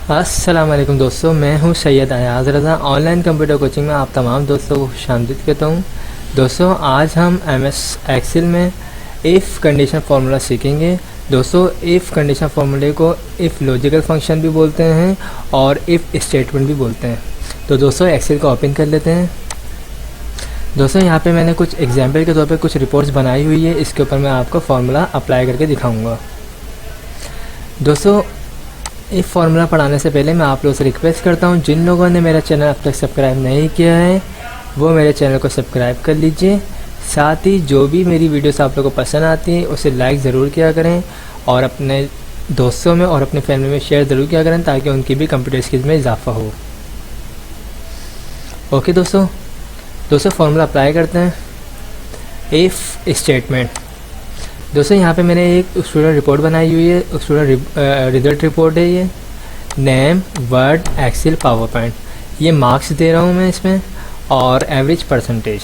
अस्सलाम वालेकुम दोस्तों, मैं हूं सैयद अयाज रज़ा। ऑनलाइन कंप्यूटर कोचिंग में आप तमाम दोस्तों को खुशामदीद कहता हूं। दोस्तों, आज हम एमएस एक्सेल में इफ़ कंडीशन फार्मूला सीखेंगे। दोस्तों, इफ़ कंडीशन फार्मूले को इफ़ लॉजिकल फंक्शन भी बोलते हैं और इफ़ स्टेटमेंट भी बोलते हैं। तो दोस्तों, एक्सेल को ओपन कर लेते हैं। दोस्तों, यहाँ पे मैंने कुछ एग्जाम्पल के तौर पे कुछ रिपोर्ट्स बनाई हुई है। इसके ऊपर मैं आपको फार्मूला अप्लाई करके दिखाऊँगा। दोस्तों, इस फार्मूला पढ़ाने से पहले मैं आप लोगों से रिक्वेस्ट करता हूं, जिन लोगों ने मेरा चैनल अब तक सब्सक्राइब नहीं किया है वो मेरे चैनल को सब्सक्राइब कर लीजिए। साथ ही जो भी मेरी वीडियोस आप लोगों को पसंद आती हैं उसे लाइक ज़रूर किया करें और अपने दोस्तों में और अपनी फैमिली में शेयर ज़रूर किया करें ताकि उनकी भी कंप्यूटर स्किल्स में इजाफा हो। ओके दोस्तों फार्मूला अप्लाई करते हैं। If statement. दोस्तों, यहाँ पे मैंने एक स्टूडेंट रिपोर्ट बनाई हुई है। स्टूडेंट रिजल्ट रिपोर्ट है ये। Name, Word, Excel, PowerPoint. ये मार्क्स दे रहा हूँ मैं इसमें और एवरेज परसेंटेज।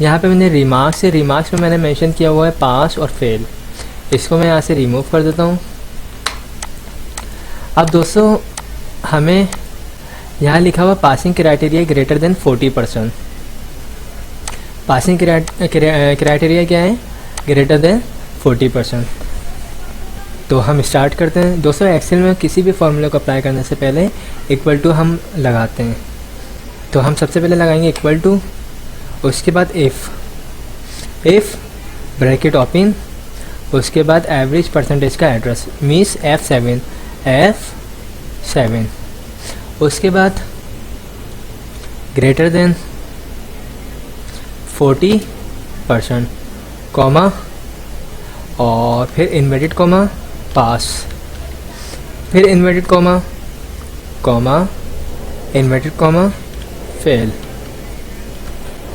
यहाँ पे मैंने रिमार्क्स में मैंने मेंशन किया हुआ है पास और फेल। इसको मैं यहाँ से रिमूव कर देता हूँ। अब दोस्तों, हमें यहाँ लिखा हुआ passing criteria greater than 40%। Passing criteria क्या है? Greater than 40%। तो हम स्टार्ट करते हैं। दोस्तों, एक्सेल में किसी भी फॉर्मूले को अप्लाई करने से पहले इक्वल टू हम लगाते हैं। तो हम सबसे पहले लगाएंगे इक्वल टू, उसके बाद इफ़ ब्रैकेट ओपन, उसके बाद एवरेज परसेंटेज का एड्रेस मीन्स F7, उसके बाद ग्रेटर देन 40%, कॉमा और फिर इन्वर्टेड कॉमा पास, फिर inverted comma inverted comma fail,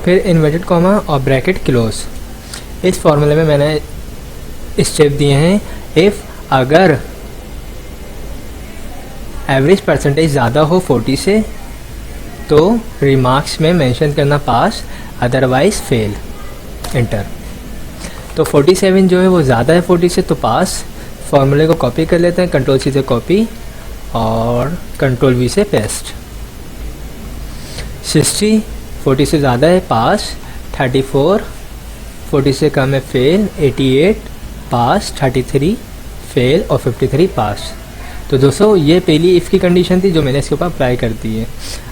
फिर इन्वर्टेड कॉमा और ब्रैकेट क्लोज। इस फॉर्मूले में मैंने स्टेप दिए हैं। इफ़ अगर एवरेज परसेंटेज ज़्यादा हो 40 से तो रिमार्क्स में मेंशन करना पास, अदरवाइज फेल, इंटर। तो 47 जो है वो ज़्यादा है 40 से, तो पास। फॉर्मूले को कॉपी कर लेते हैं, कंट्रोल सी से कॉपी और कंट्रोल वी से पेस्ट। 60 40 से ज़्यादा है पास, 34 40 से कम है फेल, 88 पास, 33 फेल और 53 पास। तो दोस्तों, ये पहली इफ़ की कंडीशन थी जो मैंने इसके ऊपर अप्लाई कर दी है।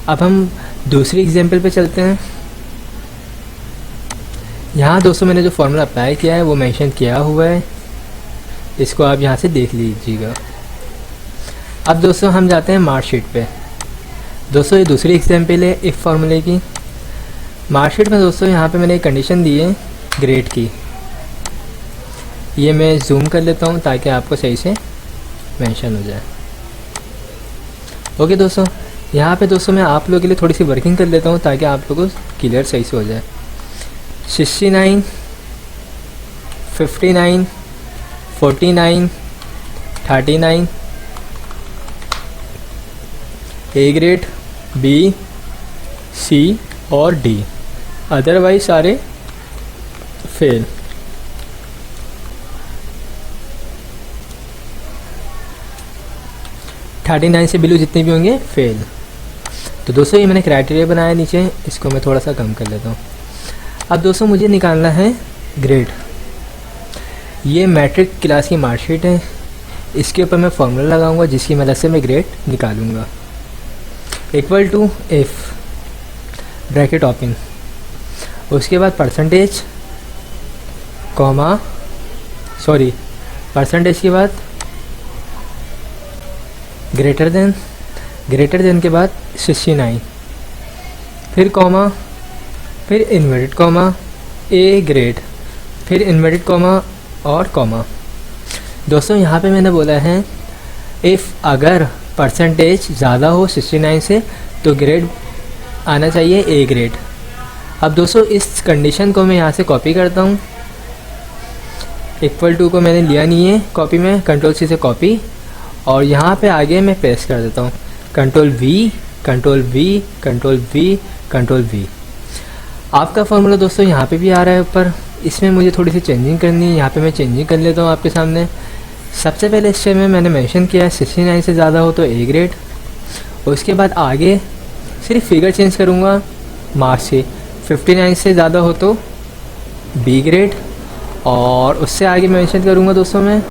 अब हम दूसरी एग्जाम्पल पे चलते हैं। यहाँ दोस्तों मैंने जो फार्मूला अप्लाई किया है वो मेंशन किया हुआ है, इसको आप यहाँ से देख लीजिएगा। अब दोस्तों हम जाते हैं मार्कशीट पे। दोस्तों, ये दूसरी एग्जाम्पल है इफ़ फार्मूले की। मार्कशीट में दोस्तों यहाँ पे मैंने एक कंडीशन दी है ग्रेड की। ये मैं जूम कर लेता हूँ ताकि आपको सही से मेंशन हो जाए। ओके दोस्तों, यहाँ पे दोस्तों मैं आप लोगों के लिए थोड़ी सी वर्किंग कर लेता हूँ ताकि आप लोगों को क्लियर सही से हो जाए। 69 59 49 39 ए ग्रेड, बी, सी और डी, अदरवाइज सारे फेल। 39 से बिलो जितने भी होंगे फेल। तो दोस्तों, ये मैंने क्राइटेरिया बनाया नीचे, इसको मैं थोड़ा सा कम कर लेता हूँ। अब दोस्तों मुझे निकालना है ग्रेड। ये मैट्रिक क्लास की मार्कशीट है, इसके ऊपर मैं फार्मूला लगाऊंगा जिसकी मदद से मैं ग्रेड निकालूंगा। Equal to if bracket open, उसके बाद परसेंटेज परसेंटेज के बाद ग्रेटर देन के बाद 69, फिर कॉमा, फिर इन्वर्टेड कॉमा, ए ग्रेड, फिर इन्वर्टेड कॉमा और कॉमा। दोस्तों, यहाँ पे मैंने बोला है इफ़ अगर परसेंटेज ज़्यादा हो 69 से तो ग्रेड आना चाहिए ए ग्रेड। अब दोस्तों, इस कंडीशन को मैं यहाँ से कॉपी करता हूँ। इक्वल टू को मैंने लिया नहीं है कॉपी में, कंट्रोल सी से कॉपी और यहाँ पे आगे मैं पेस्ट कर देता हूँ। Control we, control we, control we, control we. आपका फार्मूला दोस्तों यहाँ पे भी आ रहा है ऊपर। इसमें मुझे थोड़ी सी चेंजिंग करनी है, यहाँ पे मैं चेंजिंग कर लेता हूँ आपके सामने। सबसे पहले स्टेप में मैंने मेंशन किया है 69 से ज़्यादा हो तो ए ग्रेड। उसके बाद आगे सिर्फ फिगर चेंज करूँगा मार्क्स से, 59 से ज़्यादा हो तो बी ग्रेड, और उससे आगे मेंशन करूँगा दोस्तों मैं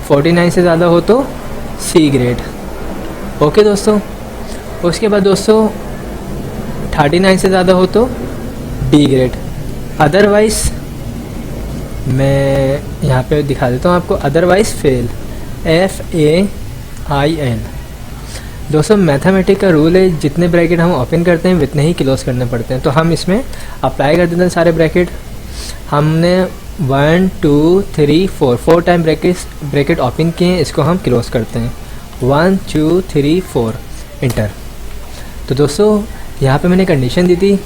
49 से ज़्यादा हो तो सी ग्रेड। ओके दोस्तों। उसके बाद दोस्तों 39 से ज़्यादा हो तो डी ग्रेड। अदरवाइज़ मैं यहाँ पे दिखा देता हूँ आपको, अदरवाइज़ फेल, FAIL। दोस्तों मैथमेटिक का रूल है, जितने ब्रैकेट हम ओपन करते हैं उतने ही क्लोज करने पड़ते हैं। तो हम इसमें अप्लाई कर देते हैं सारे ब्रैकेट। हमने 1 2 3 4 टाइम ब्रैकेट ओपन किए हैं, इसको हम क्लोज करते हैं 1 2 3 4 इंटर। तो दोस्तों यहाँ पे मैंने कंडीशन दी थी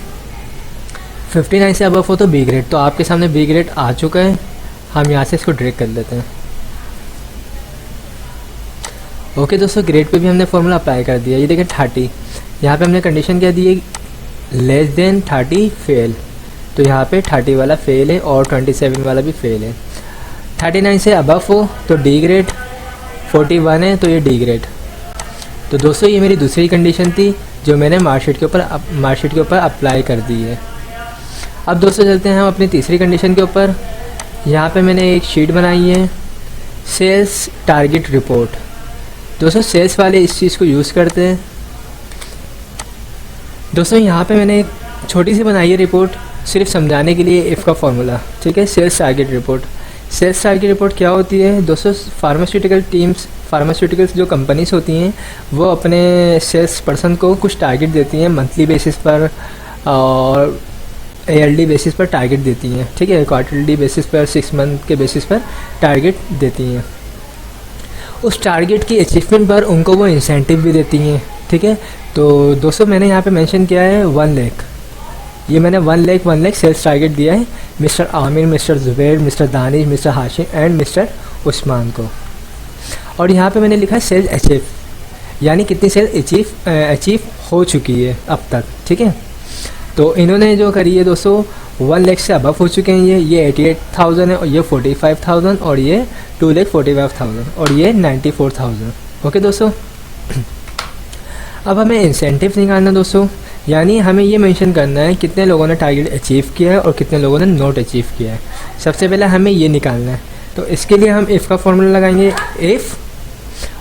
59 से अबव हो तो बी ग्रेड, तो आपके सामने बी ग्रेड आ चुका है। हम यहाँ से इसको ड्रैग कर लेते हैं। ओके दोस्तों, ग्रेड पे भी हमने फॉर्मूला अप्लाई कर दिया। ये देखिए 30, यहाँ पे हमने कंडीशन क्या दी है, लेस देन 30 फेल, तो यहाँ पे 30 वाला फेल है और 27 वाला भी फेल है। 39 से अबव हो तो डी ग्रेड, 41 है तो ये डी ग्रेड। तो दोस्तों ये मेरी दूसरी कंडीशन थी जो मैंने मार्कशीट के ऊपर अप्लाई कर दी है। अब दोस्तों चलते हैं हम अपनी तीसरी कंडीशन के ऊपर। यहाँ पे मैंने एक शीट बनाई है, सेल्स टारगेट रिपोर्ट। दोस्तों सेल्स वाले इस चीज़ को यूज़ करते हैं। दोस्तों यहाँ पे मैंने एक छोटी सी बनाई है रिपोर्ट, सिर्फ समझाने के लिए इफ़ का फॉर्मूला, ठीक है। Sales target report, sales target report क्या होती है दोस्तों, फार्मास्यूटिकल्स जो कंपनीज होती हैं वो अपने सेल्स पर्सन को कुछ टारगेट देती हैं, मंथली बेसिस पर और ALD बेसिस पर टारगेट देती हैं, ठीक है। क्वार्टरली बेसिस पर, 6 मंथ के बेसिस पर टारगेट देती हैं। उस टारगेट की अचीवमेंट पर उनको वो इंसेंटिव भी देती हैं, ठीक है। तो दोस्तों मैंने यहाँ पे मेंशन किया है 1 लाख, ये मैंने 1 लाख सेल्स टारगेट दिया है mister Aamir, mister Zubair, mister Danish, mister Hashim and mister Usman को। और यहाँ पे मैंने लिखा है सेल्स अचीव, यानी कितनी सेल्स अचीव हो चुकी है अब तक, ठीक है। तो इन्होंने जो करी है दोस्तों 1 लाख से अबव हो चुके हैं, ये 88,000 है और ये 45,000 और ये 2,45,000 और ये 94,000। ओके दोस्तों। अब हमें इंसेंटिव निकालना दोस्तों, यानी हमें ये मेंशन करना है कितने लोगों ने टारगेट अचीव किया है और कितने लोगों ने नॉट अचीव किया है। सबसे पहले हमें ये निकालना है, तो इसके लिए हम इफ़ का फॉर्मूला लगाएंगे, इफ़,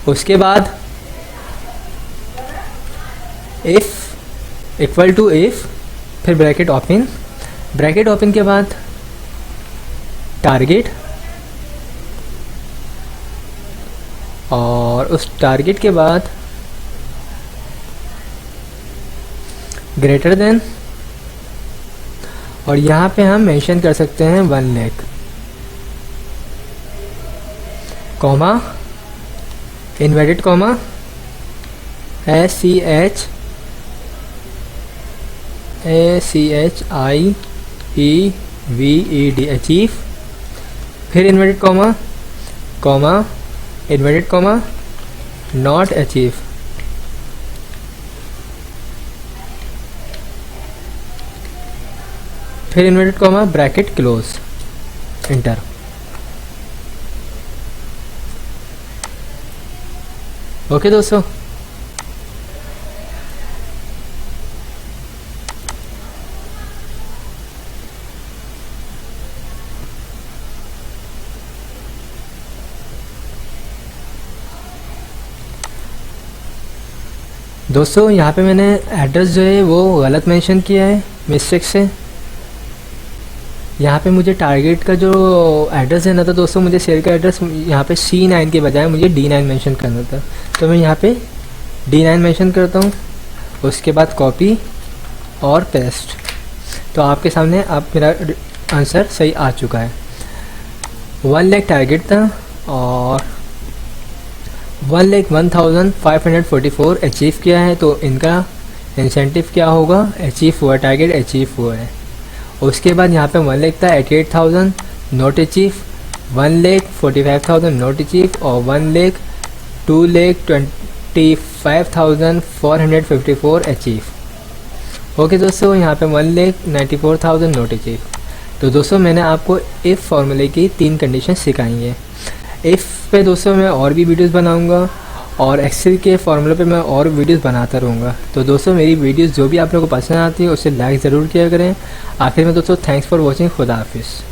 उसके बाद इफ़ इक्वल टू इफ़, फिर ब्रैकेट ओपन के बाद टारगेट, और उस टारगेट के बाद ग्रेटर देन, और यहाँ पे हम मेंशन कर सकते हैं 1 lakh, comma, inverted comma, ACHIEVED achieve, फिर inverted comma, inverted comma, not achieve, फिर inverted comma, bracket close, enter. Okay दोस्तों। दोस्तों यहाँ पे मैंने एड्रेस जो है वो गलत मेंशन किया है मिस्टेक से। यहाँ पे मुझे टारगेट का जो एड्रेस देना था दोस्तों, मुझे सेल का एड्रेस यहाँ पे C9 के बजाय मुझे D9 मेंशन करना था, तो मैं यहाँ पे D9 मेंशन करता हूँ। उसके बाद कॉपी और पेस्ट, तो आपके सामने अब मेरा आंसर सही आ चुका है। 1 लाख टारगेट था और 1,01,544 अचीव किया है, तो इनका इंसेंटिव क्या होगा, अचीव हुआ, टारगेट अचीव हुआ है। उसके बाद यहाँ पे 1 लाख था, 88,000 नॉट अचीव, 1,45,000 नॉट अचीव और 2,25,454 अचीव। ओके दोस्तों, यहाँ पे 1,94,000 नॉट अचीव। तो दोस्तों मैंने आपको इफ़ फार्मूले की 3 कंडीशन सिखाई हैं। इफ़ पे दोस्तों मैं और भी वीडियोस बनाऊंगा और एक्सेल के फार्मूला पे मैं और वीडियोस बनाता रहूँगा। तो दोस्तों मेरी वीडियोस जो भी आप लोगों को पसंद आती है उसे लाइक ज़रूर किया करें। आखिर में दोस्तों थैंक्स फॉर वॉचिंग। खुदा हाफिज़।